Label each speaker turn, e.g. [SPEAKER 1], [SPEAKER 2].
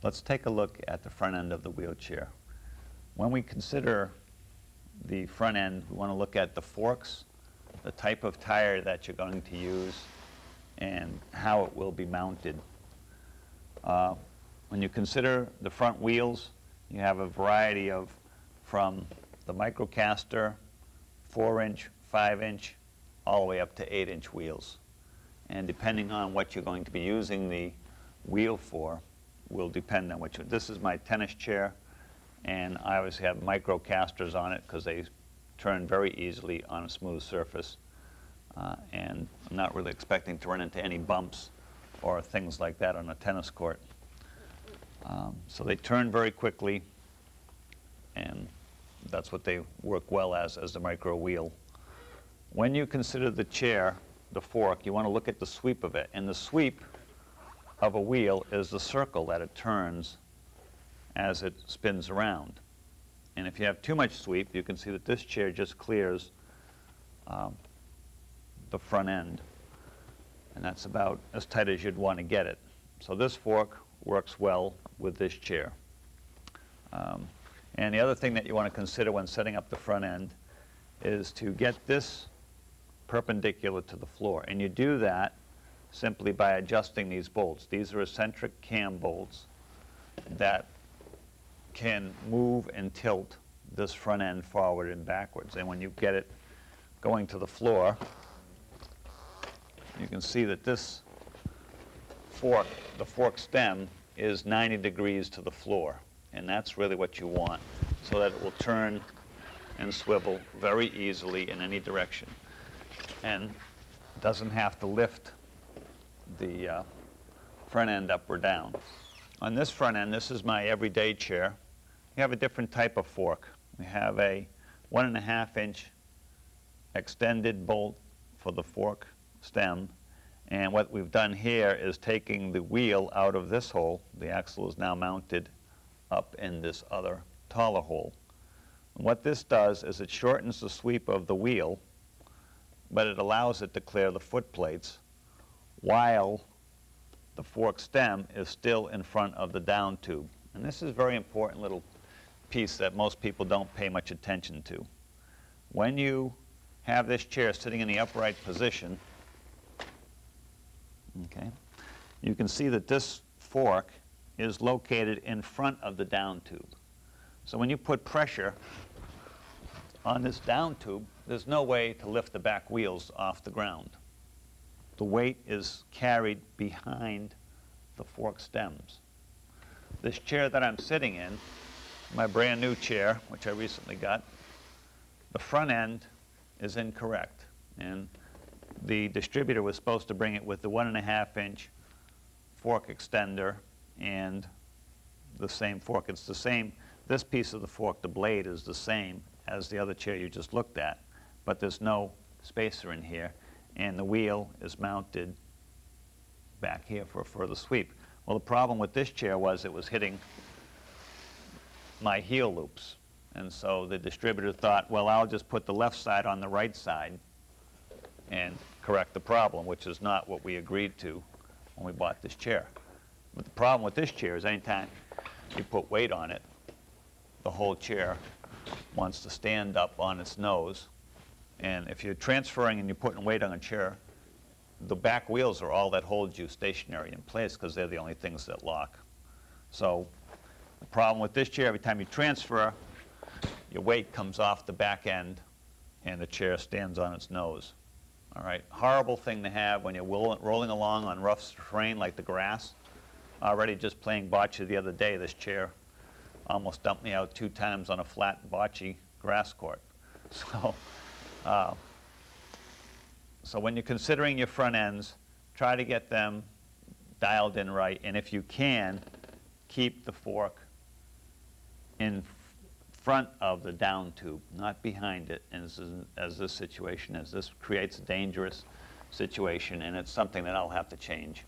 [SPEAKER 1] Let's take a look at the front end of the wheelchair. When we consider the front end, we want to look at the forks, the type of tire that you're going to use, and how it will be mounted. When you consider the front wheels, you have a variety of, from the Microcaster, 4-inch, 5-inch, all the way up to 8-inch wheels. And depending on what you're going to be using the wheel for, will depend on which one. This is my tennis chair, and I always have Microcasters on it because they turn very easily on a smooth surface. And I'm not really expecting to run into any bumps or things like that on a tennis court. So they turn very quickly, and that's what they work well as the micro wheel. When you consider the chair, the fork, you want to look at the sweep of it. And the sweep of a wheel is the circle that it turns as it spins around. And if you have too much sweep, you can see that this chair just clears the front end. And that's about as tight as you'd want to get it. So this fork works well with this chair. And the other thing that you want to consider when setting up the front end is to get this perpendicular to the floor. And you do that simply by adjusting these bolts. These are eccentric cam bolts that can move and tilt this front end forward and backwards. And when you get it going to the floor, you can see that this fork, the fork stem, is 90 degrees to the floor. And that's really what you want, so that it will turn and swivel very easily in any direction and doesn't have to lift the front end up or down. On this front end, this is my everyday chair. We have a different type of fork. We have a 1.5-inch extended bolt for the fork stem, and what we've done here is taking the wheel out of this hole. The axle is now mounted up in this other taller hole. And what this does is it shortens the sweep of the wheel, but it allows it to clear the foot plates while the fork stem is still in front of the down tube. And this is a very important little piece that most people don't pay much attention to. When you have this chair sitting in the upright position, okay, you can see that this fork is located in front of the down tube. So when you put pressure on this down tube, there's no way to lift the back wheels off the ground. The weight is carried behind the fork stems. This chair that I'm sitting in, my brand new chair, which I recently got, the front end is incorrect. And the distributor was supposed to bring it with the 1.5-inch fork extender and the same fork. It's the same, this piece of the fork, the blade, is the same as the other chair you just looked at, but there's no spacer in here, and the wheel is mounted back here for a further sweep. Well, the problem with this chair was it was hitting my heel loops, and so the distributor thought, well, I'll just put the left side on the right side and correct the problem, which is not what we agreed to when we bought this chair. But the problem with this chair is anytime you put weight on it, the whole chair wants to stand up on its nose. And if you're transferring and you're putting weight on a chair, the back wheels are all that holds you stationary in place because they're the only things that lock. So the problem with this chair, every time you transfer, your weight comes off the back end and the chair stands on its nose. All right, horrible thing to have when you're rolling along on rough terrain like the grass. Already just playing bocce the other day, this chair almost dumped me out 2 times on a flat bocce grass court. So when you're considering your front ends, try to get them dialed in right, and if you can, keep the fork in front of the down tube, not behind it, as this situation is. This creates a dangerous situation, and it's something that I'll have to change.